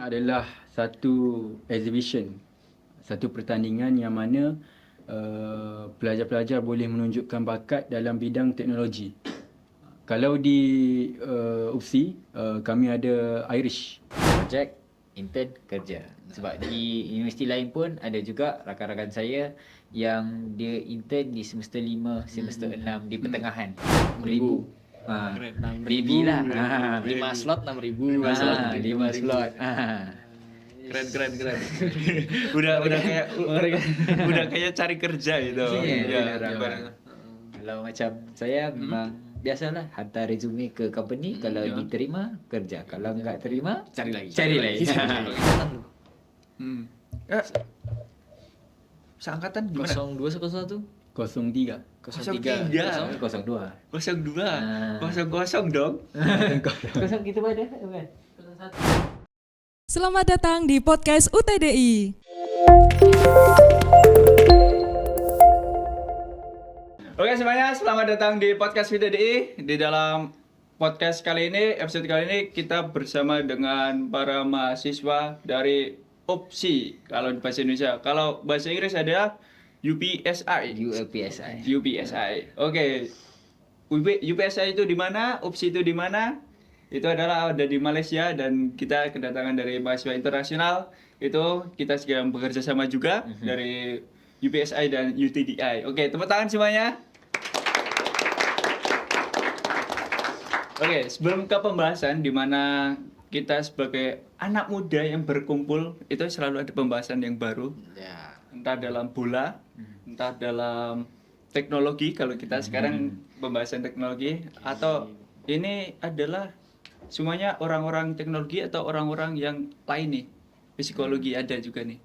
adalah satu exhibition, satu pertandingan yang mana pelajar-pelajar boleh menunjukkan bakat dalam bidang teknologi. Kalau di UPSI, kami ada Irish. Projek, intern, kerja. Sebab di universiti lain pun ada juga rakan-rakan saya yang dia intern di semester 5, semester 6 di pertengahan. 6,000. Baby lah. 5 slot 6.000. 5 slot 5 slot. Keren. udah kayak cari kerja gitu. Ya, kalau macam saya memang biasalah hantar resume ke company, kalau diterima kerja, kalau enggak terima Cari lagi. Seangkatan gimana? 0201 03. 03. 02. 00 dong. Kosong kita ada bukan? Selamat datang di podcast UTDI. Oke semuanya, selamat datang di podcast UTDI. Di dalam podcast kali ini, episode kali ini kita bersama dengan para mahasiswa dari UPSI kalau di bahasa Indonesia. Kalau bahasa Inggris ada UPSI. UPSI. Oke. UPSI itu di mana? UPSI itu di mana? Itu adalah ada di Malaysia dan kita kedatangan dari mahasiswa internasional. Itu kita sedang bekerja sama juga dari UPSI dan UTDI. Oke, tepuk tangan semuanya. Oke, sebelum ke pembahasan di mana kita sebagai anak muda yang berkumpul, itu selalu ada pembahasan yang baru. Ya. Entah dalam bola, entah dalam teknologi, kalau kita sekarang pembahasan teknologi, atau ini adalah semuanya orang-orang teknologi atau orang-orang yang lain nih, psikologi ada juga nih.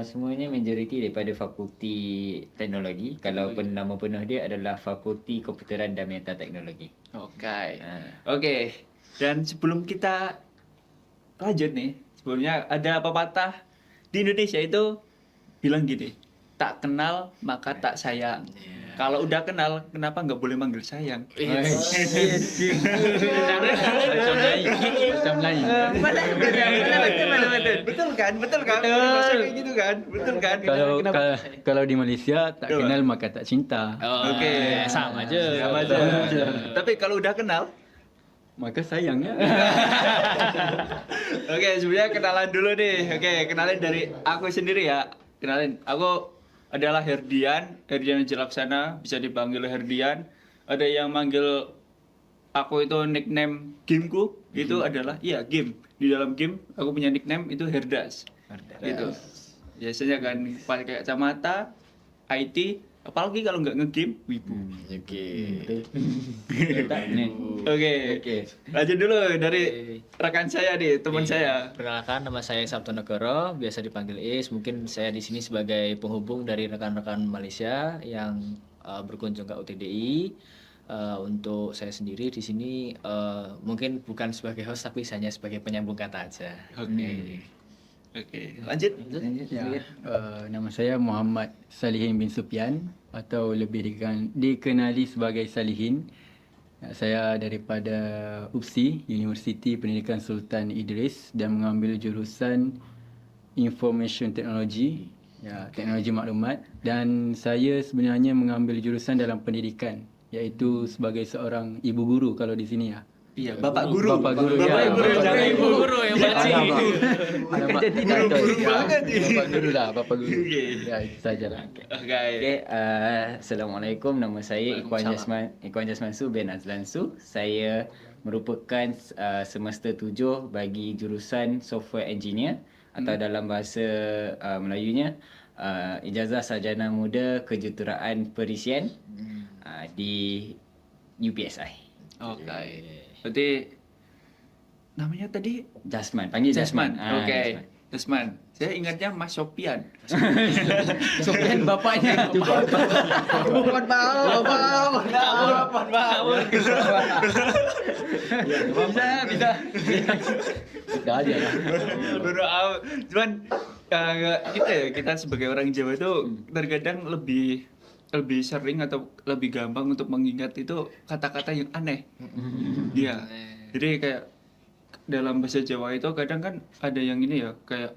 Semuanya majoriti daripada fakulti teknologi. Kalau nama penuh dia adalah Fakulti Komputeran dan Meta Teknologi. Oke. Dan sebelum kita lanjut nih, sebelumnya ada pepatah di Indonesia itu bilang gini, tak kenal maka tak sayang. Kalau udah kenal, kenapa nggak boleh manggil sayang? Macam lain. Betul kan? Bahasa kayak gitu kan? Betul kan? Kalau di Malaysia tak kenal maka tak cinta. Oke. sama aja. Tapi kalau udah kenal, Maka sayangnya. oke, sebenarnya kenalan dulu nih. Oke, kenalin dari aku sendiri ya. Kenalin, aku adalah Herdian Jelaksana, bisa dipanggil Herdian. Ada yang manggil aku itu nickname gameku, itu adalah game. Di dalam game aku punya nickname itu Herdas. Gitu. Biasanya kan pakai kacamata, IT, apalagi kalau nggak ngegame, wibu. Oke. Lanjut dulu dari rekan saya nih, teman saya. Perkenalkan, nama saya Sabto Negoro, biasa dipanggil Is. Mungkin saya di sini sebagai penghubung dari rekan-rekan Malaysia yang berkunjung ke UTDI. Untuk saya sendiri di sini mungkin bukan sebagai host tapi hanya sebagai penyambung kata aja. Oke. Lanjut. Ya, nama saya Muhammad Salihin bin Supian atau lebih dikenali sebagai Salihin. Saya daripada UPSI, Universiti Pendidikan Sultan Idris, dan mengambil jurusan Information Technology, teknologi maklumat, dan saya sebenarnya mengambil jurusan dalam pendidikan, iaitu sebagai seorang ibu guru kalau di sini ya. Iya, Bapak guru. Bapak guru, jangan ibu guru yang baca. Bapak guru lah, Bapak guru. Ya, itu sajalah. Oke. Assalamualaikum, nama saya Ikhwan Jasmansu bin Azlansu. Saya merupakan semester 7 bagi jurusan Software Engineer atau dalam bahasa Melayunya Ijazah Sarjana Muda Kejuruteraan Perisian di UPSI. Oke. Berarti namanya tadi Jasman, panggil Jasman. Oke. Jasman. Saya ingatnya Mas Sopian. Sopian bapaknya. Bukan Bapak. Bisa. Sudah aja lah. Cuman kita sebagai orang Jawa itu terkadang lebih sering atau lebih gampang untuk mengingat itu kata-kata yang aneh. Iya. Jadi kayak dalam bahasa Jawa itu kadang kan ada yang ini ya kayak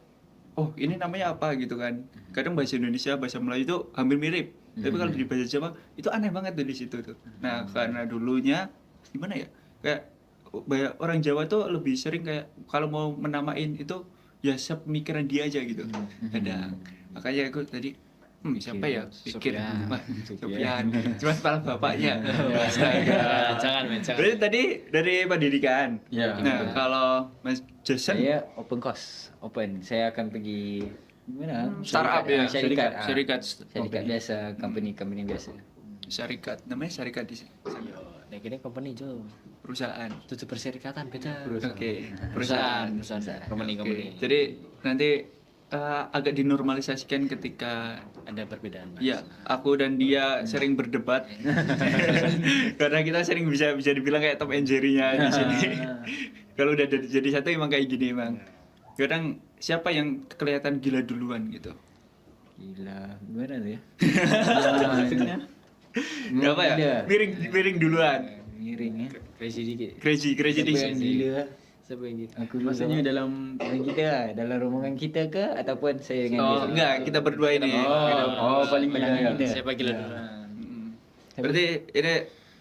oh ini namanya apa gitu kan. Kadang bahasa Indonesia, bahasa Melayu itu hampir mirip. Tapi kalau di bahasa Jawa itu aneh banget tuh di situ tuh. Nah, karena dulunya gimana ya? Kayak banyak orang Jawa tuh lebih sering kayak kalau mau menamain itu ya sepemikiran dia aja gitu. Kadang. Makanya aku tadi siapa ya? Pikir Wah, Sufyan. Cuma kepala bapaknya. Astaga. Jangan. Berarti tadi dari pendidikan. Ya. Nah, kalau Mas Jason Saya open course, open. Saya akan pergi mana? startup ya, syarikat, syarikat biasa, company biasa. syarikat namanya syarikat di sini. Nah, ini company jo. Perusahaan. Tutup perserikatan beda. Oke, Perusahaan. Oke. Company. Jadi nanti agak dinormalisasikan ketika Ada perbedaan. Mas. ya aku dan dia sering berdebat karena kita sering bisa dibilang kayak Tom and Jerry-nya di sini. Kalau udah jadi satu emang kayak gini emang. Kadang siapa yang kelihatan gila duluan gitu. Gila, gimana tuh ya? Gak apa ya? Miring duluan. Miring ya. Crazy dikit. Crazy Siapa yang dikit. gila? Siapa yang gitu? Aku Maksudnya dulu. dalam Dalam kita lah, dalam rombongan kita ke ataupun saya dengan dia? Oh, enggak, kita berdua ini. paling gila ya. Kita. Siapa gila duluan? Berarti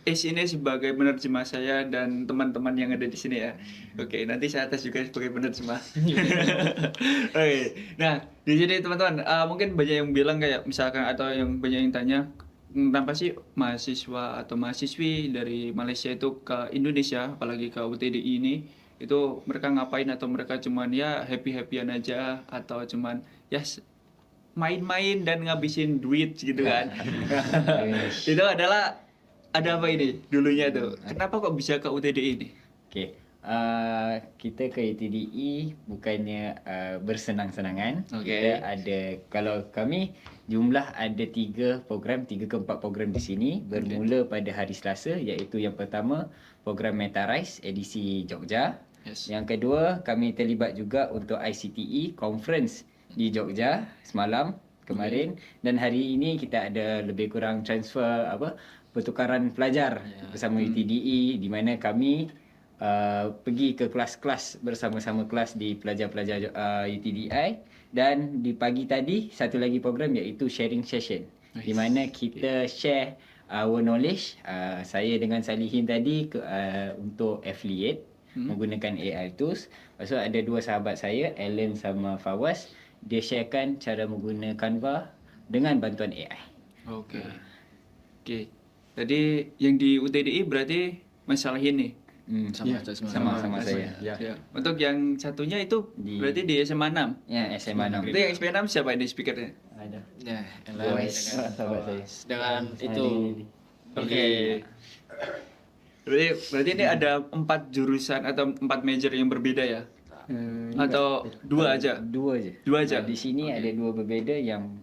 ini sebagai penerjemah saya dan teman-teman yang ada di sini ya. Oke, nanti saya atas juga sebagai penerjemah. Oke. Nah, di sini teman-teman, mungkin banyak yang bilang kayak misalkan atau yang banyak yang tanya kenapa sih mahasiswa atau mahasiswi dari Malaysia itu ke Indonesia, apalagi ke UTDI ini, itu mereka ngapain atau mereka cuman ya happy-happyan aja atau cuman ya main-main dan ngabisin duit gitu kan. Itu adalah ada apa ini dulunya tuh? Kenapa kok bisa ke UTDI ini? Okey. Kita ke ITDE bukannya bersenang-senangan. Okey. Kita ada, kalau kami jumlah ada 3 ke 4 program di sini bermula pada hari Selasa, iaitu yang pertama program Metarise edisi Jogja. Yes. Yang kedua, kami terlibat juga untuk ICTE conference di Jogja semalam kemarin, dan hari ini kita ada lebih kurang transfer pertukaran pelajar bersama UTDE, di mana kami pergi ke kelas-kelas bersama-sama kelas di pelajar-pelajar UTDI, dan di pagi tadi satu lagi program iaitu sharing session, di mana kita share our knowledge, saya dengan Salihin tadi untuk affiliate menggunakan AI tools. Lepas tu ada 2 sahabat saya, Alan sama Fawaz, dia sharekan cara menggunakan Canva dengan bantuan AI. Oke. Oke. Tadi yang di UTDI berarti masalah ini. Sama saya. Ya. Ya. Untuk yang satunya itu berarti di SMA 6. Ya, SMA 6. Itu yang SMA 6 siapa ini speakernya? Ada. Ya, Boys, sahabat saya. dengan itu. Oke. Berarti ini ada 4 jurusan atau 4 major yang berbeda ya? Atau 2 aja? 2 aja. 2 aja? Di sini ada 2 berbeza, yang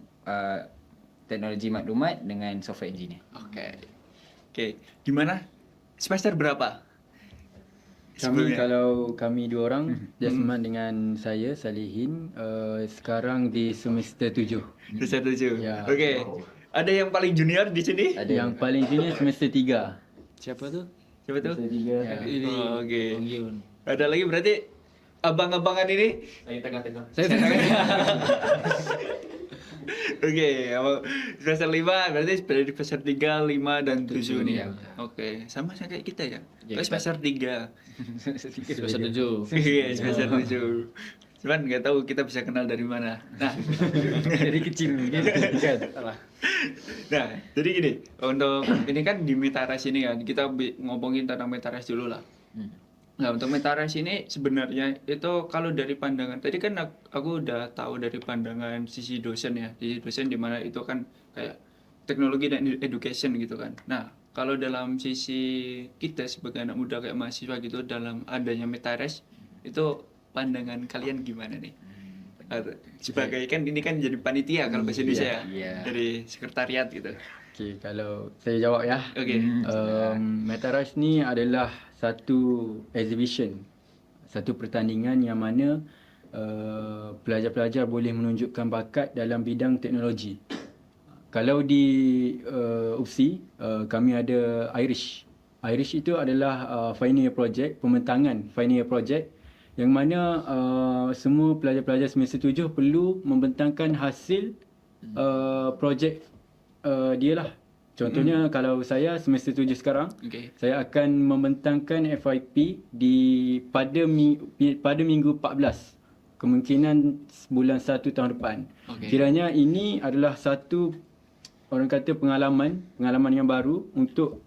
teknologi maklumat dengan software engineer. Oke. Gimana? Semester berapa? Kami kalau kami 2 orang, Jasman dengan saya Salihin, sekarang di semester 7. Semester 7. Ya. Oke. Ada yang paling junior di sini? Yang paling junior semester 3. Siapa tuh? Siapa tuh? Ya. Oh, oke. Bang Yun. Ada lagi berarti abang-abangan ini? Saya tengah-tengah. Oke, semester 5 berarti dari semester 3, 5 dan 7 nih ya. Oke, sama kayak kita ya. Ya, Semester 3. Semester 7. Iya, semester 7. Cuman nggak tahu kita bisa kenal dari mana. Nah, Dari kecil mungkin kan. nah, jadi gini, untuk ini kan di Metarise ini kan, kita ngomongin tentang Metarise dulu lah. Nah, untuk Metarise ini sebenarnya itu kalau dari pandangan, tadi kan aku udah tahu dari pandangan sisi dosen ya, sisi dosen di mana itu kan kayak teknologi dan education gitu kan. Nah, kalau dalam sisi kita sebagai anak muda kayak mahasiswa gitu, dalam adanya Metarise, itu pandangan kalian gimana nih? Sebagai kan ini kan jadi panitia kalau bahasa Indonesia ya, iya. dari sekretariat gitu. Okey, kalau saya jawab ya. Oke. Metarise ni adalah satu exhibition, satu pertandingan yang mana pelajar-pelajar boleh menunjukkan bakat dalam bidang teknologi. Kalau di UPSI, kami ada Irish. Irish itu adalah final year project, pembentangan final year project yang mana semua pelajar-pelajar semester 7 perlu membentangkan hasil projek dia lah. Contohnya kalau saya semester 7 sekarang, saya akan membentangkan FYP pada minggu 14. Kemungkinan bulan 1 tahun depan. Kiranya ini adalah satu orang kata pengalaman yang baru untuk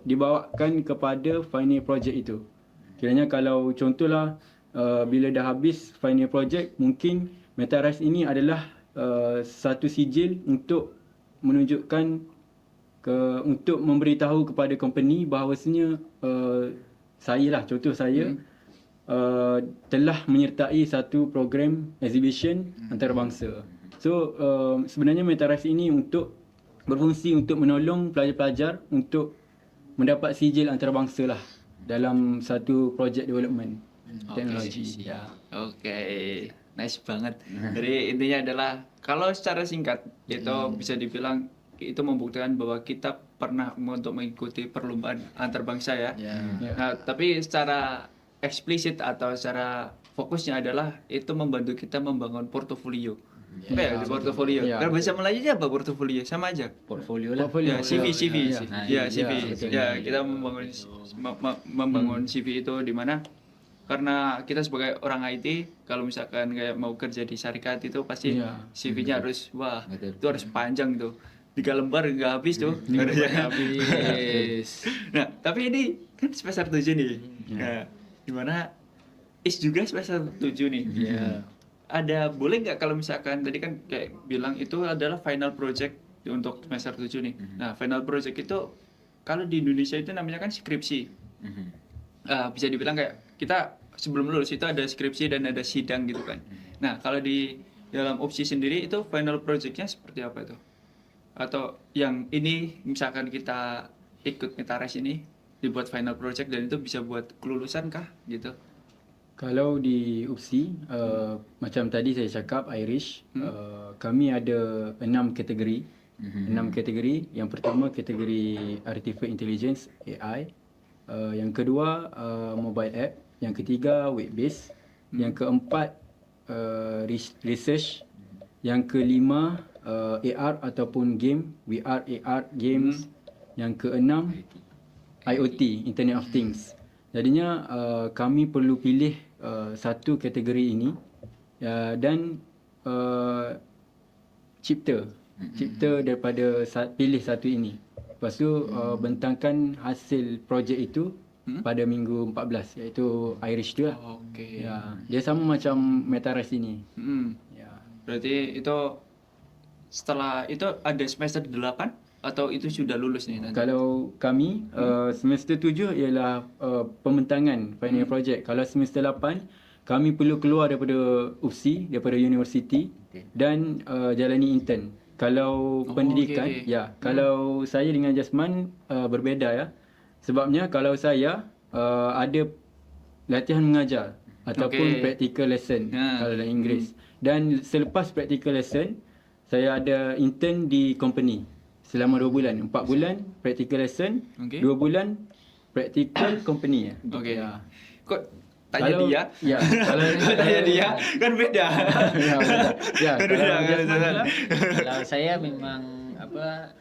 dibawakan kepada final project itu. Kiranya kalau contohlah bila dah habis final project, mungkin MetaRise ini adalah satu sijil untuk menunjukkan untuk memberitahu kepada company bahawasanya contoh saya telah menyertai satu program exhibition antarabangsa. So sebenarnya MetaRise ini berfungsi untuk menolong pelajar-pelajar untuk mendapat sijil antarabangsa lah dalam satu project development teknologi. Oke, nice banget. Jadi intinya adalah kalau secara singkat itu bisa dibilang itu membuktikan bahwa kita pernah untuk mengikuti perlombaan antarbangsa ya. Nah, tapi secara eksplisit atau secara fokusnya adalah itu membantu kita membangun portofolio. Di portofolio. Kalau bahasa Melayunya apa portofolio? Sama aja. Portfolio lah. Ya, CV. Ya, CV. Ya, kita membangun CV itu di mana? Karena kita sebagai orang IT, kalau misalkan kayak mau kerja di syarikat itu pasti CV-nya harus itu harus panjang tuh. 3 lembar nggak habis tuh. Habis. Nah, tapi ini kan semester 7 nih. Nah, dimana IS juga semester 7 nih. Ada boleh nggak kalau misalkan tadi kan kayak bilang itu adalah final project untuk semester 7 nih. Nah, final project itu kalau di Indonesia itu namanya kan skripsi. Bisa dibilang kayak kita sebelum lulus itu ada skripsi dan ada sidang gitu kan. Nah, kalau di dalam opsi sendiri itu final project-nya seperti apa itu? Atau yang ini misalkan kita ikut MetaRise ini dibuat final project dan itu bisa buat kelulusan kah gitu? Kalau di UPSI, macam tadi saya cakap Irish, kami ada 6 kategori. 6 kategori. Yang pertama kategori Artificial Intelligence AI, yang kedua mobile app, yang ketiga web based, yang keempat research, yang kelima AR ataupun game, VR AR games, yang keenam IoT, Internet of Things. Jadinya kami perlu pilih satu kategori ini dan cipta daripada pilih satu ini. Lepas tu bentangkan hasil projek itu pada minggu 14 iaitu Irish tu lah. Dia sama macam MetaRise ini. Berarti itu setelah itu ada semester 8 atau itu sudah lulus nih nanti? Kalau kami semester 7 ialah pembentangan final project. Kalau semester 8 kami perlu keluar daripada UPSI, daripada universiti dan jalani intern. Kalau pendidikan kalau saya dengan Jasman berbeza ya. Sebabnya kalau saya ada latihan mengajar ataupun practical lesson kalau dalam Inggeris. Dan selepas practical lesson saya ada intern di company selama 2 bulan. 4 bulan practical lesson, 2 bulan practical company. Kok tanya kalau, dia? Kalau tanya dia kan beda. Kalau saya memang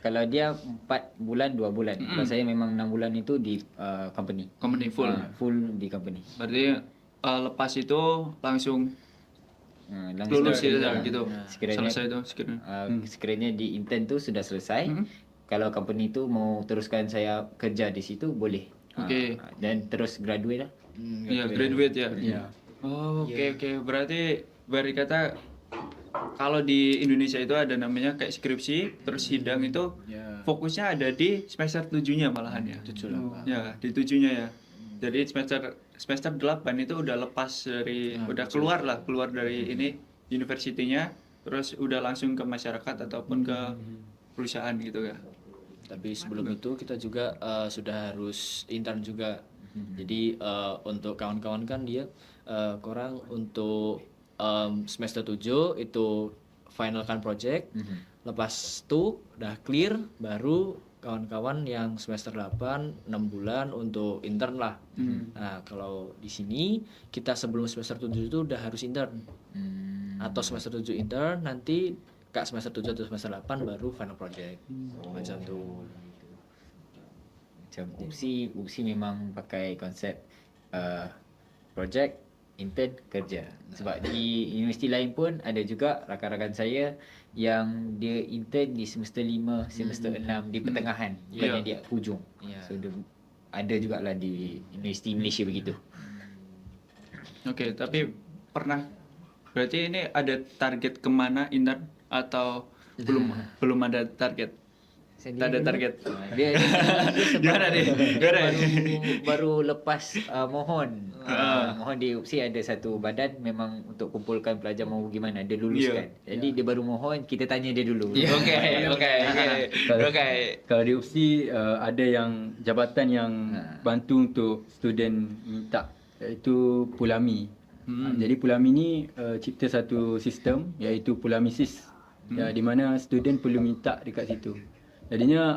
kalau dia 4 bulan 2 bulan. Kalau saya memang 6 bulan itu di company. Company full. Full di company. Berarti lepas itu langsung lulus gitu. Selesai itu sekiranya di intern tu sudah selesai. Kalau company tu mau teruskan saya kerja di situ boleh. Dan terus graduate lah. Graduate ya. Oke. Berarti kata kalau di Indonesia itu ada namanya kayak skripsi, terus sidang itu fokusnya ada di semester 7-nya malahan ya. Di 7-nya ya. Jadi semester 8 itu udah lepas dari udah keluar dari ini universitinya, terus udah langsung ke masyarakat ataupun ke perusahaan gitu ya. Tapi sebelum itu kita juga sudah harus intern juga. Jadi untuk kawan-kawan kan dia korang untuk semester 7 itu finalkan project. Lepas itu udah clear baru kawan-kawan yang semester 8 6 bulan untuk intern lah. Nah, kalau di sini kita sebelum semester 7 itu udah harus intern. Atau semester 7 intern, nanti semester 7 atau semester 8 baru final project. Macam tuh. Macam UPSI memang pakai konsep project, intern, kerja. Sebab di universiti lain pun ada juga rakan-rakan saya yang dia intern di semester 5, semester 6 di pertengahan, bukannya dia hujung. So dia ada jugalah di universiti Malaysia begitu. Oke, tapi berarti ini ada target kemana intern atau belum ada target? Tak ada target. Dia Gimana nih? baru lepas mohon. Mohon di UPSI ada satu badan memang untuk kumpulkan pelajar mau gimana dia luluskan. Jadi dia baru mohon, kita tanya dia dulu. Okey. Kalau di UPSI ada yang jabatan yang bantu untuk student minta, iaitu Pulami. Jadi Pulami ni cipta satu sistem iaitu Pulamisis, di mana student perlu minta dekat situ. Jadinya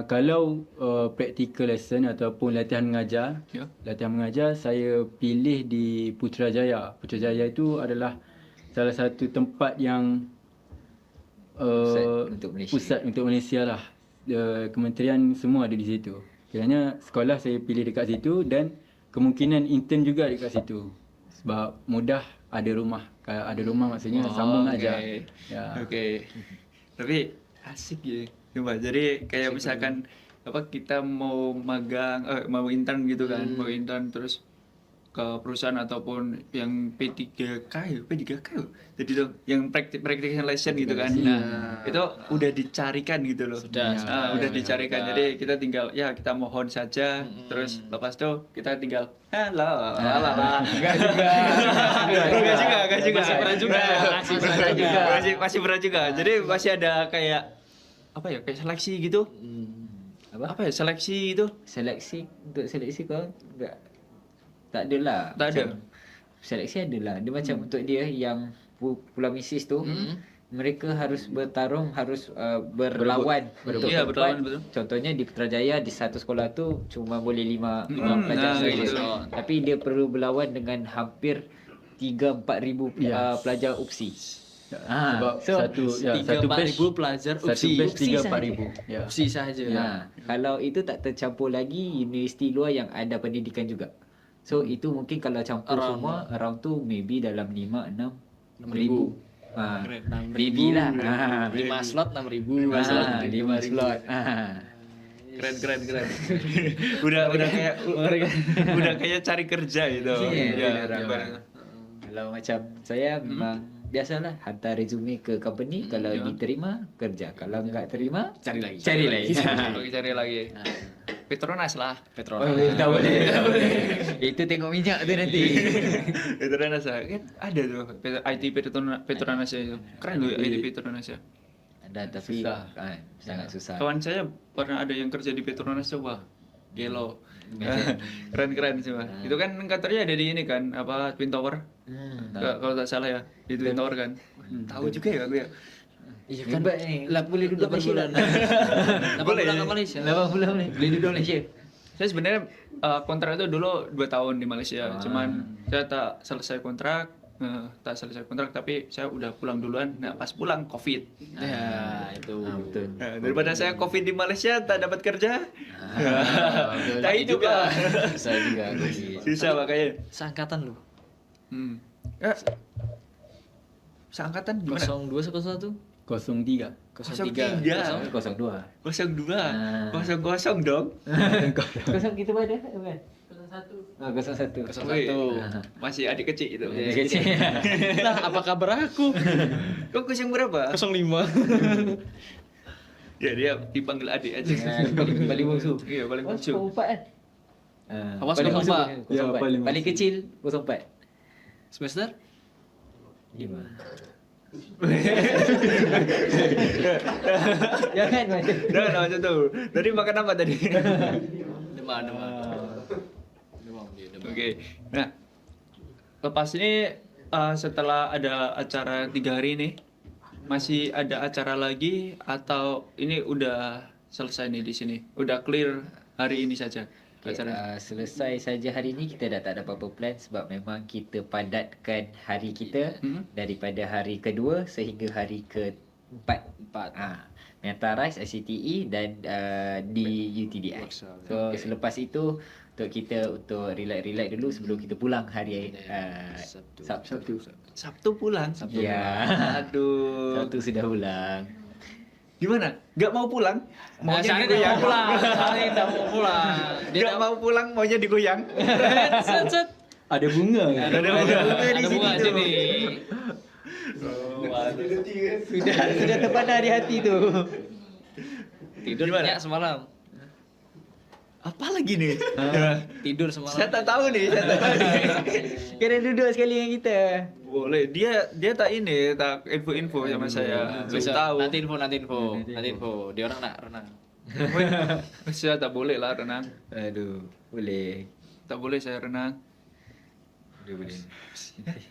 kalau practical lesson ataupun latihan mengajar, saya pilih di Putrajaya. Putrajaya itu adalah salah satu tempat yang pusat untuk Malaysia lah. Kementerian semua ada di situ. Kiranya sekolah saya pilih dekat situ dan kemungkinan intern juga dekat situ. Sebab mudah, ada rumah. Kalau ada rumah maksudnya sambung aja. Ya. Okey. Tapi asik je. Cuma jadi kayak misalkan kita mau magang, mau intern gitu kan, mau intern terus ke perusahaan ataupun yang P3K jadi tuh yang practical lesson gitu kan. Nah, itu udah dicarikan gitu loh. Udah dicarikan. Jadi kita tinggal kita mohon saja, terus lepas tuh kita tinggal enggak juga. Masih berat juga. Jadi masih ada kayak kayak seleksi gitu. Seleksi gitu. Untuk seleksi kau tak adalah. Tak ada. Seleksi adalah. Dia macam untuk dia yang Pulamisis tu, mereka harus bertarung, harus berlawan untuk Ya, tempat. berlawan, betul. Contohnya di Putrajaya di satu sekolah tu cuma boleh 5 pelajar saja. gitu. Tapi dia perlu berlawan dengan hampir 3-4 ribu pelajar UPSI. Sebab satu 3-4 batch ribu pelajar satu UPSI. batch UPSI 3-4 sahaja. ribu. Ya. UPSI sahaja. Kalau itu tak tercampur lagi universiti luar yang ada pendidikan juga. So itu mungkin kalau campur semua around tu maybe dalam 5-6 ribu. Maybe lah. 5 slot 6.000. 5 slot. Keren. udah kayak cari kerja gitu. Kalau macam saya memang biasalah hantar resume ke company, kalau diterima kerja, kalau enggak terima Cari lagi. Cari lagi. Petronas lah. Tak boleh. Itu tengok minyak tu nanti. Petronas lah. Kan ada tuh IT Petronas itu. Keren loh IT Petronas ya. Ada tapi sangat susah. Kawan saya pernah ada yang kerja di Petronas coba. Gelo. Keren sih, Pak. Itu kan kantornya ada di ini kan, Twin Tower. Kalau tak salah ya, di Twin Tower kan. Tahu juga ya aku ya. Iya kan lah boleh duduk Malaysia lah. 8 bulan ke Malaysia. 8 bulan boleh duduk Malaysia. Saya sebenarnya kontrak itu dulu 2 tahun di Malaysia. Cuman saya tak selesai kontrak, tapi saya udah pulang duluan. Nah, pas pulang Covid. Ya, itu. Betul. Nah, daripada saya Covid di Malaysia tak dapat kerja. Tak hidup juga. lah. Susah juga. Susah makanya. Seangkatan lu. Seangkatan gimana? 0201 03. 03 02. 02. 00 dong. Kosong kita ada bukan? 01. 01. Wih, masih adik kecil itu. Kecil. Nah, apa kabar aku? Kau kosong berapa? 05. Ya dia dipanggil adik aja. Paling bungsu. Iya, paling bungsu. 04 kan? Awas paling 04. bungsu, Ya, 04. paling Paling bungsu. kecil 04. Semester? 5. Jangan macam Jangan macam tu. Tadi makan apa tadi? Demam. Okey. Nah, lepas ini setelah ada acara 3 hari ini, masih ada acara lagi atau ini udah selesai nih di sini? Udah clear hari ini saja Okay, acara? selesai saja hari ni, kita dah tak ada apa-apa plan sebab memang kita padatkan hari kita daripada hari kedua sehingga hari keempat. Meta-Rise, ICTE dan di UTDI. So selepas itu untuk kita untuk relax dulu sebelum kita pulang hari Sabtu. Sabtu pulang. Ya. Aduh. Sabtu sudah pulang. Gimana? Gak mau pulang? Maunya Syahrini tak digoyang. mau pulang. Syahrini tak mau pulang. Gak mau pulang, maunya digoyang. Set. Ada bunga kan? Ada bunga. Ada bunga tu. sini. Sudah terpana di hati tu. Tidur banyak semalam. Apa lagi nih? Tidur semalam. Saya tak tahu nih. Kena duduk sekali dengan kita. Boleh. Dia tak ini, tak info-info sama saya. Belum Besok, tahu. nanti info. Dia orang nak renang. Saya tak boleh lah renang. Aduh, boleh. Tak boleh saya renang. Boleh.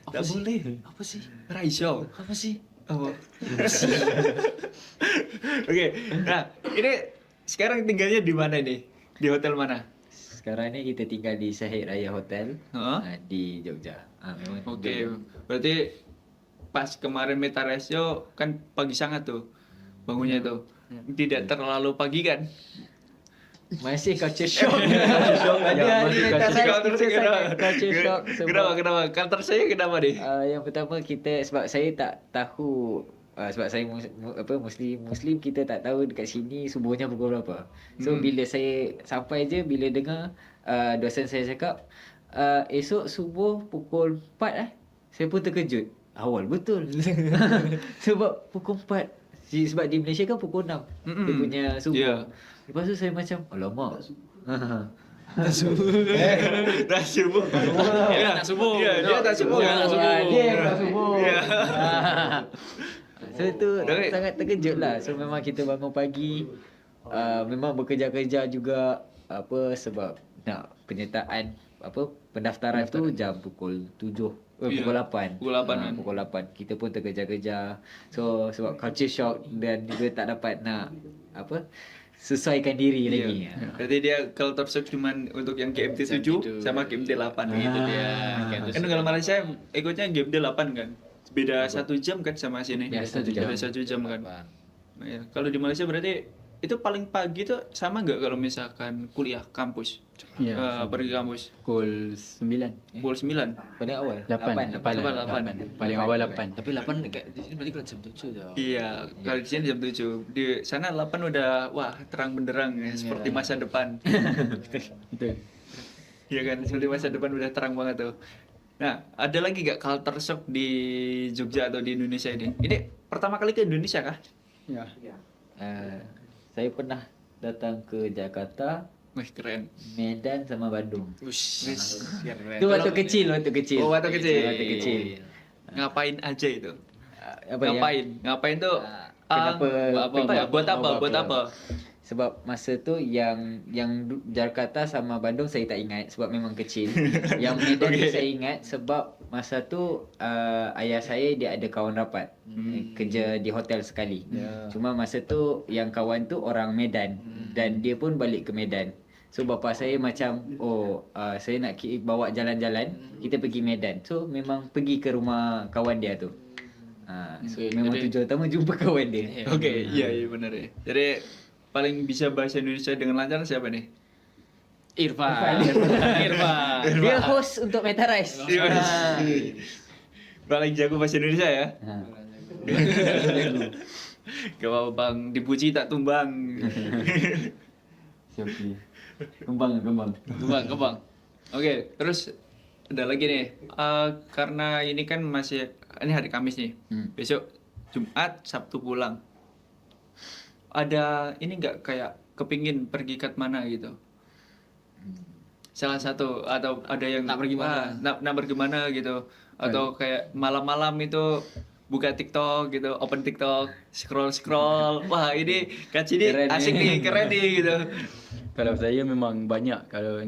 Tak boleh. Apa sih? Raiso. Apa sih? Oh. Oke. Nah, ini sekarang tinggalnya di mana nih? Di hotel mana? Sekarang ni kita tinggal di Syahid Raya Hotel di Jogja. Memang Oke. Berarti pas kemarin Meta-Rise kan pagi sangat tuh bangunnya tuh. Tidak terlalu pagi kan? masih culture shock. Ya, masih culture shock. Terus Culture shock. Kenapa? Kantor saya kenapa nih? Yang pertama kita sebab saya tak tahu sebab saya muslim kita tak tahu dekat sini subuhnya pukul berapa. So bila saya sampai je bila dengar dosen saya cakap esok subuh pukul 4 saya pun terkejut. Awal betul. Sebab pukul 4 sebab di Malaysia kan pukul 6 dia punya subuh. Yeah. Lepas tu saya macam alamak. Dah subuh. Dia tak subuh. Ya, dia tak subuh. Dia tak subuh. Dia tak subuh. Ya. So tu Dari- sangat terkejut lah. So memang kita bangun pagi, memang bekerja-kerja juga sebab nak penyertaan pendaftaran tu jam pukul 7 pukul 8. Pukul 8 kan. Pukul 8. Kita pun terkejar-kejar. So sebab culture shock dan juga tak dapat nak sesuaikan diri lagi. Berarti dia culture shock cuma untuk yang GMT 7 sama GMT 8 gitu dia. Kan kalau Malaysia ikutnya GMT 8 kan. Beda 1 jam kan sama sini. Ya, 1 jam. Beda 1 jam kan. Ya, kalau di Malaysia berarti itu paling pagi tuh sama nggak kalau misalkan kuliah kampus? Ya. Pergi kampus Pukul 9. pukul 9. Paling awal 8. Lapan. Paling awal 8. Tapi 8 dekat di sini berarti kalau jam 7 dah. Iya, kalau di sini jam 7. Di sana 8 udah wah terang benderang ya, seperti masa depan. Betul. Iya kan, seperti masa depan udah terang banget tuh. Nah, ada lagi gak culture shock di Jogja atau di Indonesia ini? Ini pertama kali ke Indonesia kah? Ya. saya pernah datang ke Jakarta, Wih, keren. Medan sama Bandung. Keren. Itu waktu kecil. Oh, waktu kecil. Waktu kecil. Ngapain aja itu? Apa ya? Ngapain tuh? Kenapa? Buat apa? Sebab masa tu yang Jakarta sama Bandung saya tak ingat sebab memang kecil. Yang Medan tu saya ingat sebab masa tu ayah saya dia ada kawan rapat kerja di hotel sekali. Cuma masa tu yang kawan tu orang Medan dan dia pun balik ke Medan. So bapa saya macam saya nak bawa jalan-jalan, kita pergi Medan. So memang pergi ke rumah kawan dia tu. So memang tujuan utama jumpa kawan dia. Oke, iya benar ya. Jadi paling bisa bahasa Indonesia dengan lancar siapa nih? Irfan. Dia host untuk Meta-Rise. Paling jago bahasa Indonesia ya. Gak apa-apa bang, dipuji tak tumbang. Siapa? Kembang. Oke, terus ada lagi nih. Karena ini kan masih ini hari Kamis nih. Besok Jumat, Sabtu pulang. Ada ini nggak kayak kepingin pergi ke mana gitu? Salah satu atau ada yang Nak pergi mana? Nak pergi mana gitu? Atau kayak malam-malam itu buka TikTok gitu, open TikTok, scroll. Wah ini kat sini Keren asik nih, keren nih gitu. Kalau saya memang banyak kalau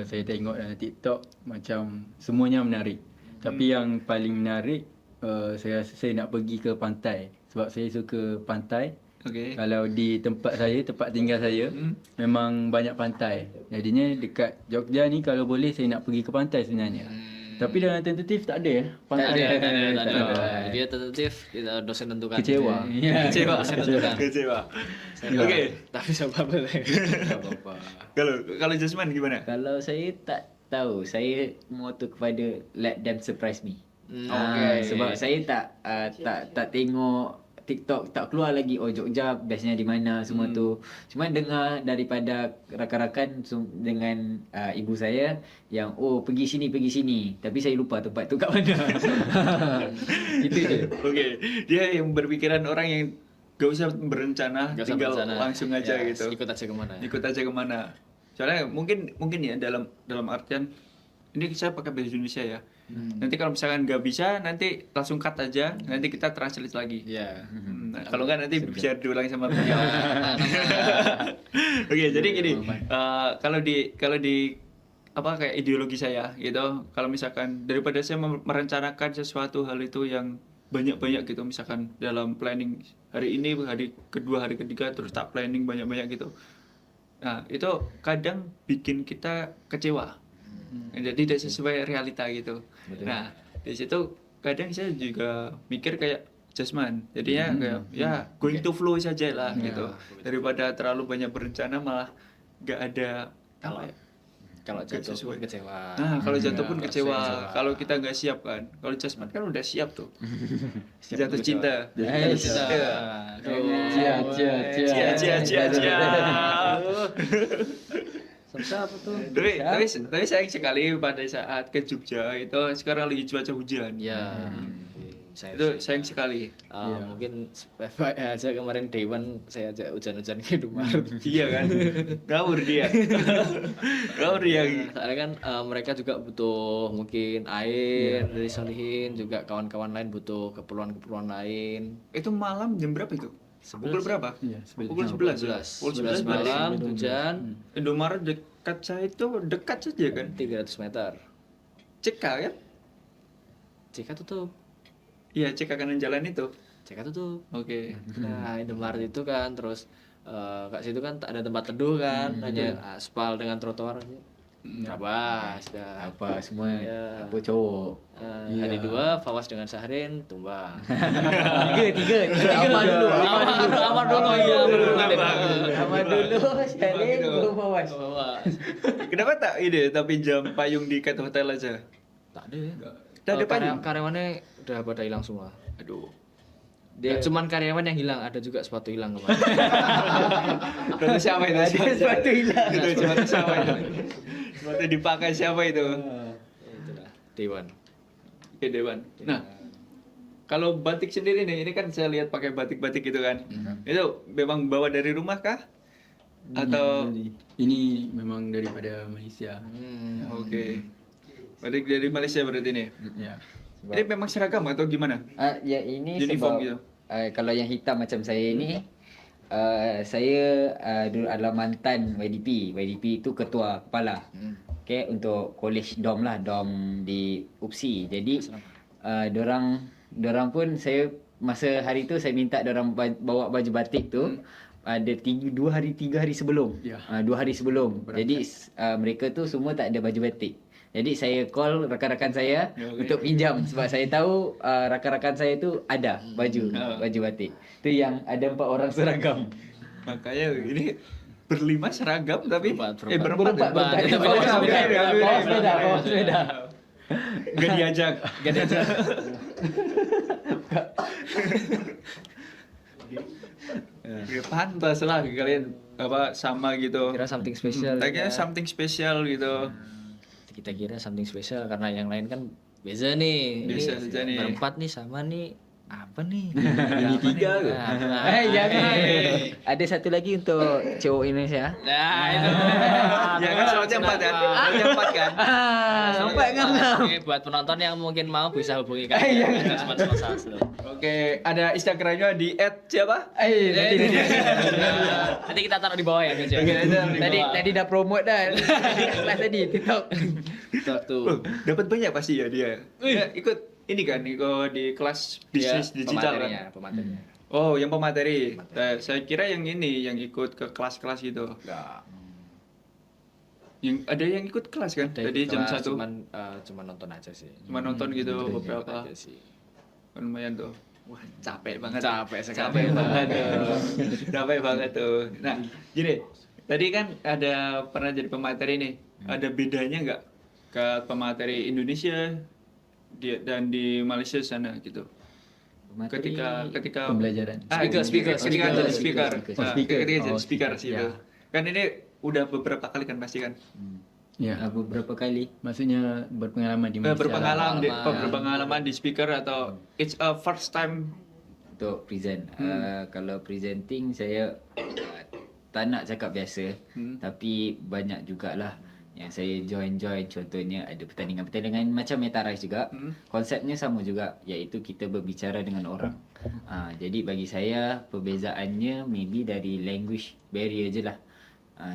saya tengok dalam TikTok macam semuanya menarik. Tapi yang paling menarik saya rasa saya nak pergi ke pantai sebab saya suka pantai Okey. Kalau di tempat tinggal saya, memang banyak pantai. Jadinya dekat Jogja ni kalau boleh saya nak pergi ke pantai sebenarnya. Tapi dalam tentatif tak ada pantai. Tak ada. Dia tentatif, kita dosen tentukan. Kecewa. Ya. Kecewa. Dosen tentukan. Kecewa. Okey. Tapi apa-apa lah. Tak apa-apa. Kalau Jasman gimana? Kalau saya tak tahu, saya more tu kepada let them surprise me. Okey. Sebab saya tak tengok TikTok, tak keluar lagi Jogja bestnya di mana semua tu. Cuma dengar daripada rakan-rakan dengan ibu saya yang pergi sini. Tapi saya lupa tempat tu kat mana. Itu je. Okey. Dia yang berpikiran orang yang gak usah berencana, Nggak usah tinggal berencana. langsung aja Ya, gitu. Ikut aja kemana. Ikut aja kemana. Soalnya mungkin ya dalam artian ini saya pakai bahasa Indonesia ya. Nanti kalau misalkan nggak bisa, nanti langsung cut aja. Nanti kita translate lagi. Ya. Nah, kalau nggak nanti bisa diulangi sama beliau. Oke, jadi gini, kalau di apa kayak ideologi saya gitu, kalau misalkan daripada saya merencanakan sesuatu hal itu yang banyak-banyak gitu, misalkan dalam planning hari ini, hari kedua, hari ketiga, terus tak planning banyak-banyak gitu. Nah, itu kadang bikin kita kecewa. Jadi tidak sesuai realita gitu. Nah, di situ kadang saya juga mikir kayak Jasman. Jadinya kayak ya going to flow saja lah gitu. Daripada terlalu banyak berencana malah gak ada apa ya? Kalau Nggak jatuh sesuai. pun kecewa. Nah, kalau jatuh pun Nggak kecewa. kecewa. Kalau kita nggak siap kan. Kalau Jasman kan udah siap tuh. Siap Jatuh kecewa. cinta. Jatuh cinta. Cia. Susah apa tuh? Tapi sayang sekali pada saat ke Jogja itu sekarang lagi cuaca hujan. Ya. Itu sayang sekali. Mungkin baik aja kemarin Dewan saya ajak hujan-hujan ke Indomaret. Iya kan? Ngawur dia. Soalnya kan mereka juga butuh mungkin air dari Salihin, juga kawan-kawan lain butuh keperluan-keperluan lain. Itu malam jam berapa itu? Pukul berapa? Iya, Pukul 11. Pukul 11 malam, balik. hujan, Indomaret dekat saya itu dekat saja kan? 300 meter. CK kan? Jika tutup, Iya, CK kanan jalan itu. jika tutup. Oke. Nah, Indomaret itu kan terus kat situ kan tak ada tempat teduh kan, hanya aspal dengan trotoar. Apa sudah. Apa semua Ya. apa cowok. Hari 2 Fawas dengan Syahrin tumbang. Tiga. Aman dulu. Aman dulu, sekali baru bawas. Kenapa tak ide tapi jam payung di cat hotel aja? Tak ada. Tak ada payung. Karyawannya udah pada hilang semua. Aduh. Dia cuman karyawan yang hilang, ada juga sepatu hilang kemarin. Sepatu siapa itu? Sepatu hilang. Itu sepatu siapa itu? Sepatu dipakai siapa itu? Itulah Dewan. Oke, Dewan. Nah, kalau batik sendiri nih, ini kan saya lihat pakai batik-batik gitu kan. Itu memang bawa dari rumah kah? Atau Ini memang daripada Malaysia. oke. Batik dari Malaysia berarti nih. Ya. Ini memang seragam atau gimana? Ya ini Uniform sebab gitu. kalau yang hitam macam saya ni saya dulu adalah mantan YDP. YDP itu ketua kepala. Okay, untuk college dom di UPSI. Jadi dorang pun saya masa hari tu saya minta dorang bawa baju batik tu ada 3 hari sebelum. Ya. 2 hari sebelum. Jadi mereka tu semua tak ada baju batik. Jadi saya call rakan-rakan saya untuk pinjam sebab saya tahu rakan-rakan saya tu ada baju batik. Tu yang ada 4 orang seragam. Makanya ini berlima seragam tapi Berempat. berempat. Bawa sepeda. Gak diajak. Ya, pantas lah kalian apa sama gitu. Kira something special. Kayaknya something special gitu. Kita kira something special karena yang lain kan beza nih. Biasa Ini saja nih. Berempat nih sama nih. Apa nih? Ini 3 ke? Jangan. Ada satu lagi untuk cowok Indonesia. Nah, itu. Ya kan soalnya 4 kan? Soalnya 4 kan? Sampai ngam-ngam. Oke, buat penonton yang mungkin mau bisa hubungi kami. Itu cuma sponsor. Oke, ada Instagramnya di @siapa? Nanti kita taruh di bawah ya, guys. Oke, Tadi dah promote dah. Kelas tadi TikTok. Tuh. Dapat banyak pasti ya dia. Ya, ikut ini kan, ikut di kelas bisnis digital kan. Pematerinya. Oh, yang pemateri. Saya kira yang ini yang ikut ke kelas-kelas gitu. Enggak. Yang ada yang ikut kelas kan? Tadi jam 1. Cuman nonton aja sih. Cuma nonton gitu Ikut beberapa. aja sih. Lumayan tuh. Wah, capek banget. Capek sekali. Capek banget tuh. Capek banget tuh. Nah, gini. Tadi kan ada pernah jadi pemateri nih. Ada bedanya nggak ke pemateri Indonesia dan di Malaysia sana gitu? Materi Ketika Pembelajaran. ketika jadi speaker. Oh, Nah, speaker. ketika jadi Oh, speaker speaker. gitu. Ya. Kan ini udah beberapa kali kan pasti kan? Ya. beberapa kali. Maksudnya berpengalaman di Malaysia. Berpengalaman di speaker atau it's a first time. Untuk present. Kalau presenting saya tak nak cakap biasa, tapi banyak jugalah yang saya join. Contohnya ada pertandingan-pertandingan macam Meta Rise juga. Konsepnya sama juga, iaitu kita berbicara dengan orang. Jadi bagi saya perbezaannya maybe dari language barrier je lah.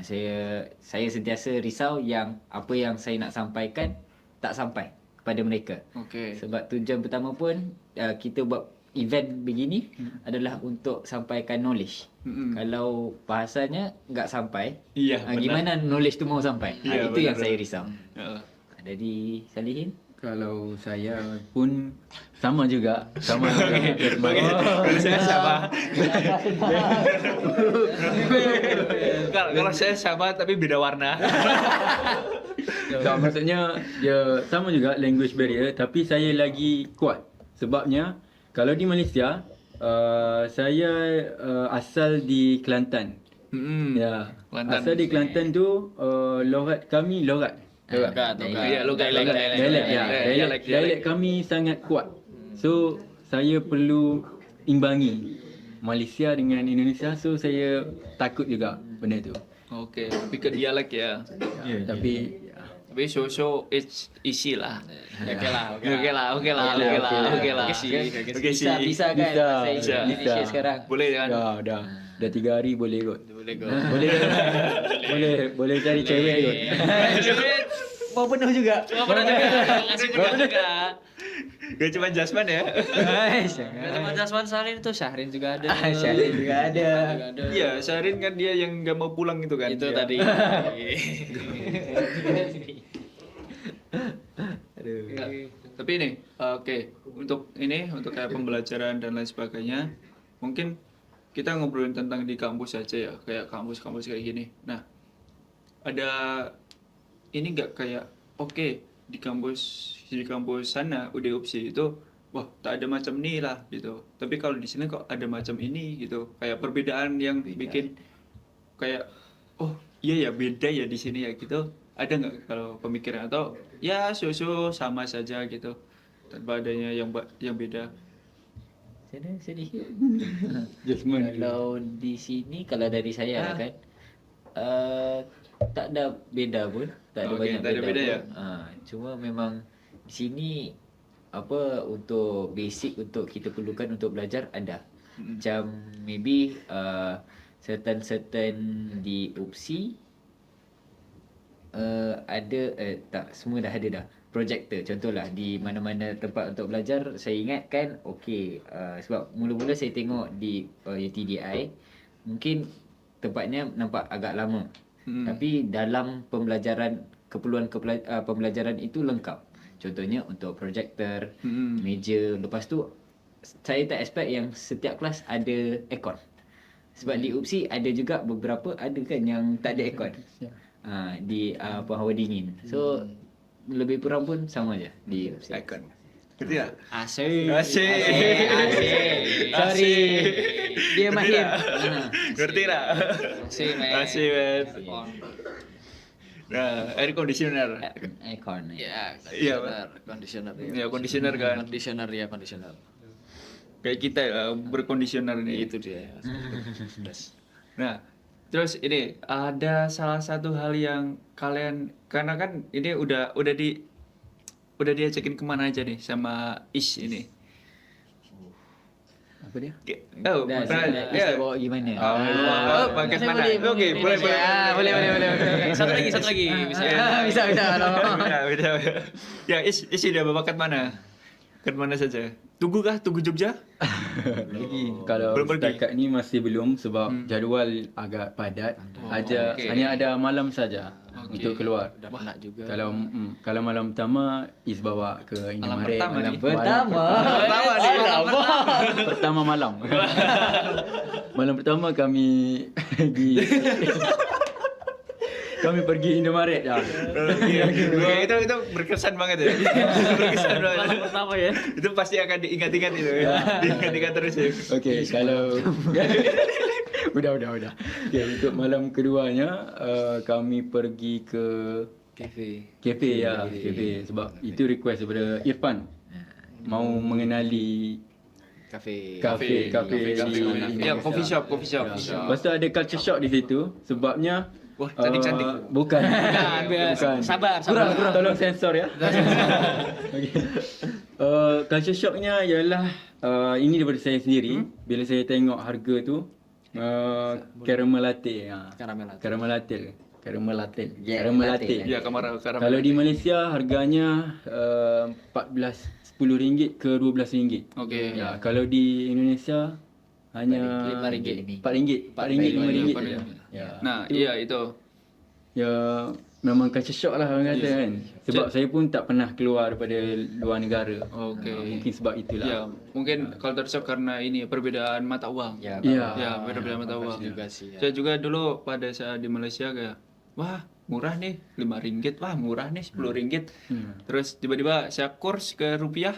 Saya sentiasa risau yang apa yang saya nak sampaikan tak sampai kepada mereka. Okey. Sebab tujuan pertama pun kita buat event begini adalah untuk sampaikan knowledge. Kalau bahasanya enggak sampai, Iya, benar. gimana knowledge tu mau sampai? Iya, Itu yang benar. saya risau. Ya. Dari Salihin? Kalau saya pun sama juga. Sama. Kalau saya sama. Kalau saya sama tapi beda warna. Tak, maksudnya dia sama juga language barrier tapi saya lagi kuat. Sebabnya kalau di Malaysia saya asal di Kelantan. Ya. Kelantan. Asal di Kelantan tu logat kami logat. Iya, Dialek kami sangat kuat. So saya perlu imbangi Malaysia dengan Indonesia, so saya takut juga benda tu. Okey, lebih ke dialek ya. Tapi Tapi so it's easy lah. Okey lah. Okey lah. Bisa kan Bisa, bahasa bisa. Indonesia sekarang? Boleh kan? dah 3 hari boleh kot. Boleh go. Boleh cari cewek kot. Mau penuh juga. Kasih juga. Gak cuma Jasman ya. Teman Jasman Sarin itu Syahrin juga ada. Syahrin juga ada. Iya, Syahrin kan dia yang gak mau pulang itu kan. Itu Dia. tadi. Tapi ini, oke, untuk kayak pembelajaran dan lain sebagainya, mungkin kita ngobrolin tentang di kampus saja ya, kayak kampus-kampus kayak gini. Nah, ada ini nggak kayak, oke, di kampus sana UDUPSI itu, wah tak ada macam ni lah gitu. Tapi kalau di sini kok ada macam ini gitu, kayak perbedaan yang bikin kayak, oh iya ya beda ya di sini ya gitu. Ada nggak kalau pemikiran atau ya sama saja gitu tanpa adanya yang beda? Sedih. Jasmine. Kalau di sini, kalau dari saya lah kan, tak ada beda pun, tak ada Okey, banyak tak ada beda pun. ya? Cuma memang di sini apa untuk basic untuk kita perlukan untuk belajar ada. Macam maybe certain di UPSI ada tak semua dah ada dah. Projector contohlah di mana-mana tempat untuk belajar saya ingat kan okey sebab mula-mula saya tengok di UTDI mungkin tempatnya nampak agak lama tapi dalam pembelajaran keperluan pembelajaran itu lengkap. Contohnya untuk projector, meja, lepas tu saya tak expect yang setiap kelas ada aircon. Sebab di UPSI ada juga beberapa ada kan yang tak ada aircon. Di hawa dingin. So lebih kurang pun sama je di Icon. Ngerti tak? Asyik. Sorry. Dia mahir. Ngerti tak? Asyik, man. Asyik, man. Nah, air conditioner. Aircon. Ya, Iya, conditioner. Ya, conditioner kan. Conditioner. Kayak kita berkondisioner nih. Itu dia. Nah, terus ini ada salah satu hal yang kalian karena kan ini udah diajakin kemana aja nih sama Ish ini. Apa dia? Oh, Dah, pernah kita bawa gimana? paket mana? Oke, boleh. Boleh. Satu lagi. Bisa. Bisa. Bisa. Ya, Ish udah bawa paket mana? ke mana saja? Tugu kah? Tugu Jogja? Kalau Belum pergi? setakat ni masih belum sebab jadual agak padat. Hanya ada malam saja untuk keluar. Udah penat juga. Kalau malam pertama Is bawa ke Indomaret. pertama ni. Pertama. Pertama ni. Pertama malam. Malam pertama kami pergi Indomaret dah. Itu berkesan banget ya. Berkesan banget. Malam pertama ya. Itu pasti akan diingat-ingat itu ya. Diingat-ingat terus ya. Okey, kalau udah. Okey, untuk malam keduanya kami pergi ke kafe sebab itu request daripada Irfan. Mau mengenali kafe di Ya, coffee shop. Lepas tu ada culture shock di situ sebabnya Wah, cantik-cantik. Bukan. Sabar. Kurang. Tolong sensor ya. Okay. Culture shocknya ialah ini daripada saya sendiri. Bila saya tengok harga tu caramel latte. Caramel latte. Ya, kamar. Kalau di Malaysia harganya 10 ke RM12. Okey. Ya, kalau di Indonesia hanya RM5. RM4, RM5. Ya. Nah, iya itu. Ya, memang culture shock lah orang kata kan. Sebab saya pun tak pernah keluar daripada luar negara. Okey. Mungkin sebab itulah. Ya, mungkin culture shock karena ini perbedaan mata uang. Ya. Ya, perbedaan mata uang. juga sih, ya. Saya juga dulu pada saat di Malaysia kayak, wah murah nih RM5, wah murah nih RM10. Terus tiba-tiba saya kurs ke rupiah,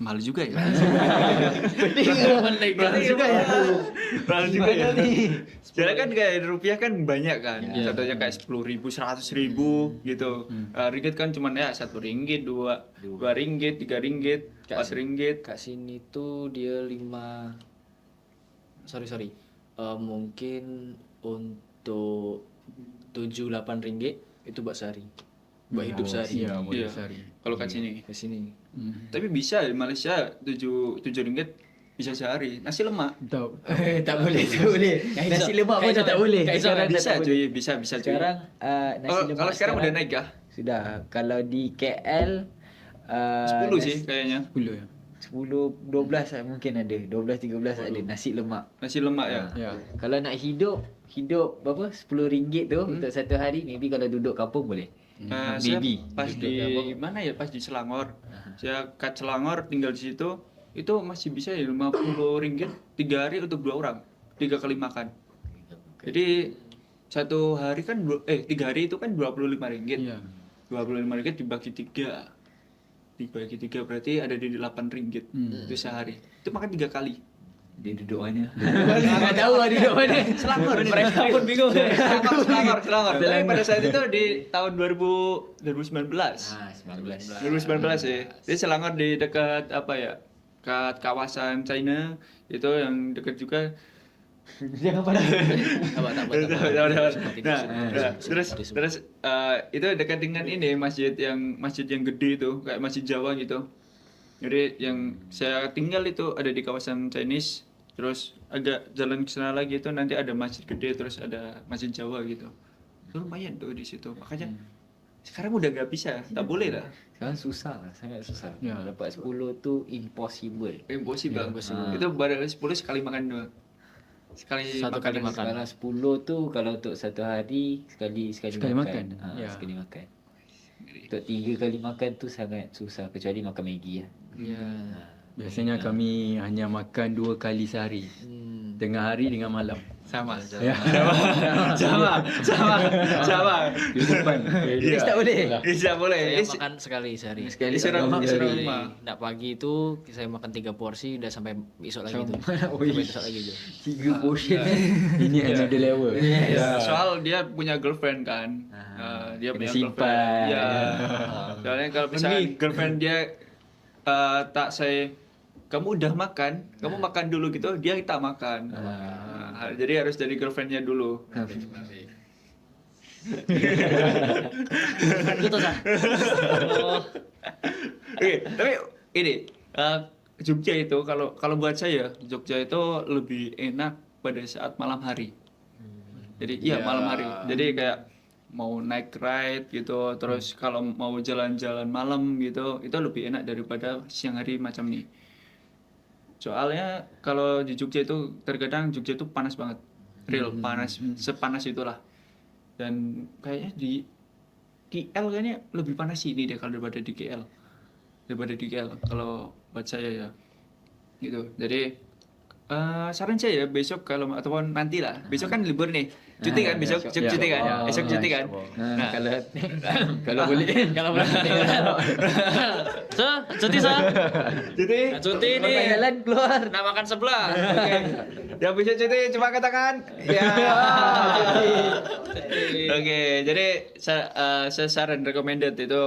mahal juga ya. Mahal juga ya. Jadi kan kayak rupiah kan banyak kan. Contohnya kayak 10.000, 100.000 gitu. Ringgit kan cuman ya RM1, RM2, RM3, RM4. Kat sini tuh dia 5. Sorry. Mungkin untuk 7-8 ringgit itu buat sehari. Buat hidup sehari. Ya, buat Iya. sehari. Kalau kat sini. Ke sini. Tapi bisa di Malaysia 7 ringgit bisa sehari. Nasi lemak. Tahu. Tak boleh. Nasi lemak pun dah tak boleh. Sekarang dah Bisa tak boleh. cuy, bisa cuy. Sekarang nasi lemak Kalau sekarang udah naik kah? Sudah. Kalau di KL 10 sih kayaknya. 10 ya. 10 12 lah mungkin ada. 12 13 ada nasi lemak. Nasi lemak ya. Ya. Kalau nak hidup berapa? RM10 tu untuk satu hari, maybe kalau duduk kampung boleh. Saya Baby. pas di mana ya? Pas di Selangor. Saya kat Selangor tinggal di situ. Itu masih bisa ya RM50 3 hari untuk 2 orang. 3 kali makan. Jadi satu hari kan 3 hari itu kan RM25. Iya. RM25 dibagi 3. Dibagi 3 berarti ada di RM8 itu sehari. Itu makan 3 kali. Dia duduk mana? Tak tahu lah duduk mana. Selangor. Mereka pun bingung. Selangor. Tapi pada saat itu di tahun 2019. 19. 2019 ya. Jadi Selangor di dekat apa ya? Dekat kawasan China itu yang dekat juga. Jangan pada. Nah, terus itu dekat dengan ini masjid yang gede itu kayak masjid Jawa gitu. Jadi yang saya tinggal itu ada di kawasan Chinese, terus agak jalan ke sana lagi itu nanti ada masjid gede, terus ada masjid Jawa gitu. Itu lumayan tuh di situ. Makanya sekarang udah nggak bisa, tak boleh lah. Sekarang susah lah, sangat susah. Ya. Dapat 10 tu impossible. Impossible. Itu baru 10 sekali makan doang. Satu kali makan. Sekarang 10 tu kalau untuk satu hari sekali makan. Ya. Sekali makan. Untuk 3 kali makan tu sangat susah kecuali makan Maggi lah. Ya. Biasanya kami hanya makan 2 kali sehari. Tengah hari dengan malam. Sama. Ya. Sama. Kehidupan. Is tak boleh. Tidak boleh. Saya makan sekali sehari. Sekali Disuruh sehari. rumah. Nak pagi itu saya makan 3 porsi udah sampai besok lagi tu. Sampai besok lagi tu. 3 portion. Ini another level. Ya, soal dia punya girlfriend kan. Dia Kena punya simpan. girlfriend. Ya. Soalnya kalau misalnya girlfriend dia tak say kamu udah makan, kamu makan dulu gitu, dia tak makan. Jadi harus jadi girlfriendnya dulu. Betul sah. Oke, tapi ini Jogja itu kalau buat saya Jogja itu lebih enak pada saat malam hari. Jadi iya malam hari. Jadi kayak mau naik ride gitu, terus kalau mau jalan-jalan malam gitu, itu lebih enak daripada siang hari macam ini. Soalnya kalau di Jogja itu terkadang Jogja itu panas banget, real panas, sepanas itulah. Dan kayaknya di KL kayaknya lebih panas ini deh kalau daripada di KL, kalau buat saya ya, gitu. Jadi saran saya ya besok kalau ataupun nanti lah, besok kan libur nih, cuti kan besok, besok, ya. cuti kan, Oh, esok cuti kan. Nah, Kalau kalau boleh Kalau boleh. Cuti cuti. Cuti nih. Jalan keluar. Nak makan sebelah. Oke. Yang bisa cuti coba katakan. Ya. Oke, jadi saya saran recommended itu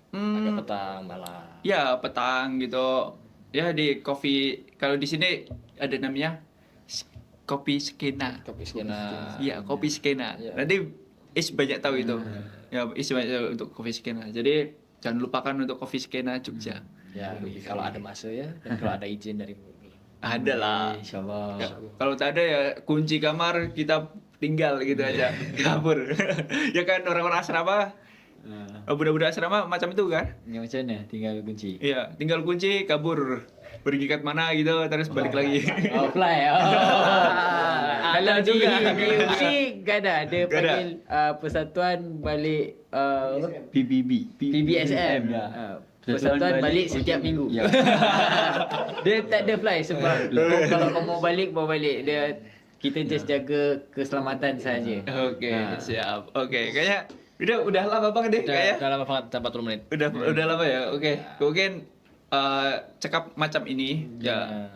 Agak petang malam. ya petang gitu. Ya di coffee, kalau di sini ada namanya kopi skena. Kopi skena. Iya, kopi skena. Iya. Nanti Is banyak tahu itu. Ya, Is banyak tahu untuk kopi skena. Jadi jangan lupakan untuk kopi skena Jogja. Ya, kalau ada masa ya dan kalau ada izin dari Ada lah. Insyaallah. Ya, kalau tak ada ya kunci kamar kita tinggal gitu aja, kabur. Ya kan orang-orang asrama, budak-budak asrama macam itu kan? Ini macam mana? Tinggal kunci. Iya, tinggal kunci kabur, pergi ke mana gitu, terus balik lagi. Oh, fly. Kalau Ada juga. di UC gak ada. Dia Gak ada. panggil Persatuan Balik PBB. PBSM. Ya. Persatuan balik setiap minggu. Ya. Dia tak ada fly sebab kalau kau mau balik, dia kita just jaga keselamatan saja. Oke, siap. Oke, kayaknya udah lama banget deh kayaknya. Udah lama banget, 40 menit. Udah lama ya. Oke. Mungkin cekap macam ini ya,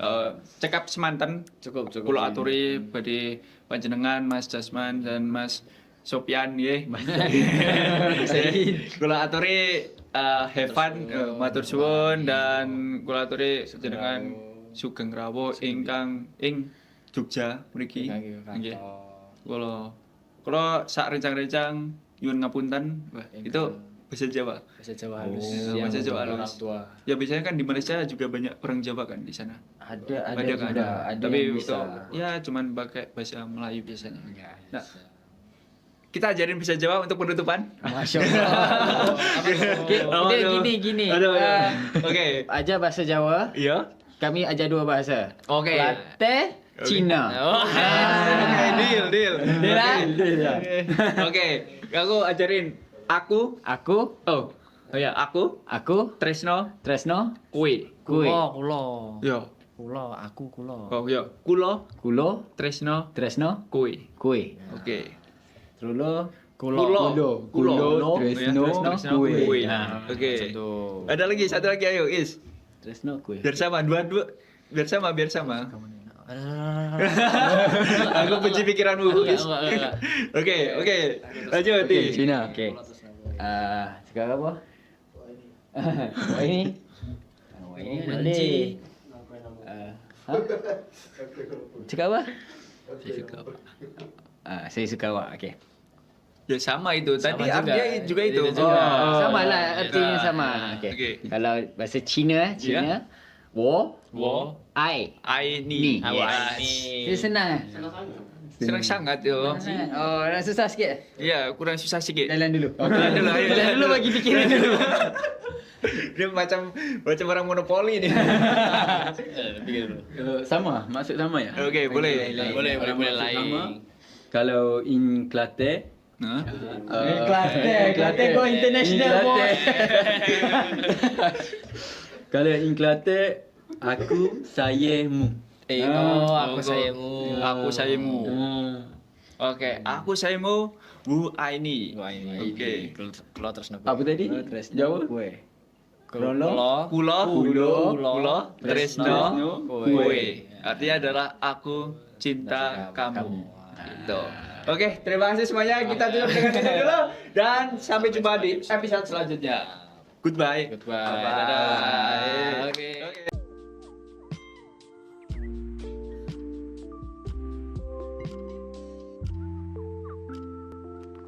cekap semanten Cukup. Kulo aturi badi panjenengan Mas Jasman dan Mas Sopian nggih. Kulo aturi have fun, matur suwun dan kulo aturi jenengan sugeng rawuh ingkang ing Jogja mriki. Nggih. Kulo sak rencang-rencang nyuwun ngapunten. Wah, itu bahasa Jawa. Bahasa Jawa halus. Oh, Yang bahasa Jawa untuk halus. Orang tua. Ya biasanya kan di Malaysia juga banyak orang Jawa kan di sana. Ada Ada kan? juga, ada Tapi yang bisa. untuk ya cuman pakai bahasa Melayu biasanya. Ya, Nah, kita ajarin bahasa Jawa untuk penutupan. Masya Allah. Gini. Aduh, aduh. Oke. Ajar bahasa Jawa, Iya. kami ajar dua bahasa. Oke. Latte, Cina. Oke, deal. Deal lah. Oke, aku ajarin aku. Aku, Oh ya, aku Tresno Tresno, kue. kue. Kulo. Yo. Kulo, aku kulo. Oh ya, kulo Kulo, Tresno Tresno, kue. kue. Oke. Trulo, Kulo. Tresno, Tresno kue. kue. Nah, Oke. Satu. Ada lagi, satu lagi ayo, Is. Tresno, kue. Biar sama, dua. Biar sama. Aku benci pikiranmu, Is. Enggak. Oke. Lanjut, Is. Cina. Oke. Sekarang apa? Ini. Ini boleh. Cakap apa? Saya suka awak. Okey. Ya sama itu. Tadi Sama juga. artinya juga itu. Itu juga. Sama lah artinya sama. Okey. Okey. Kalau bahasa Cina, wo, ai. I Ni. ni. Awak Yes. ni. Dia senang. Senang sangat yo. Oh, nak susah sikit. Ya, kurang susah sikit. Jalan dulu. Jalan dulu, ayo. Jalan dulu bagi fikiran dulu. Dia macam orang monopoli ni. Pikir dulu. Sama, maksud sama ya? Okey, boleh. Boleh Sama. lain. Kalau in Kelantan, Ha? Kelantan go international boy. Kalau in Kelantan, aku sayangmu. Aku Monggo. sayangmu. Aku sayangmu. Okey, aku sayangmu. Wu Aini. Wah ini. Okey. Kulo terus nak. Apa tadi? Jawa? Kue. Kulo. Kulo, Tresno, Kue. kue. Artinya adalah aku cinta kamu. Gitu. Oke, terima kasih semuanya. Kita tutup dengan ini dulu dan sampai jumpa di episode selanjutnya. Goodbye. Goodbye. Bye. Dadah. Oke. Oke.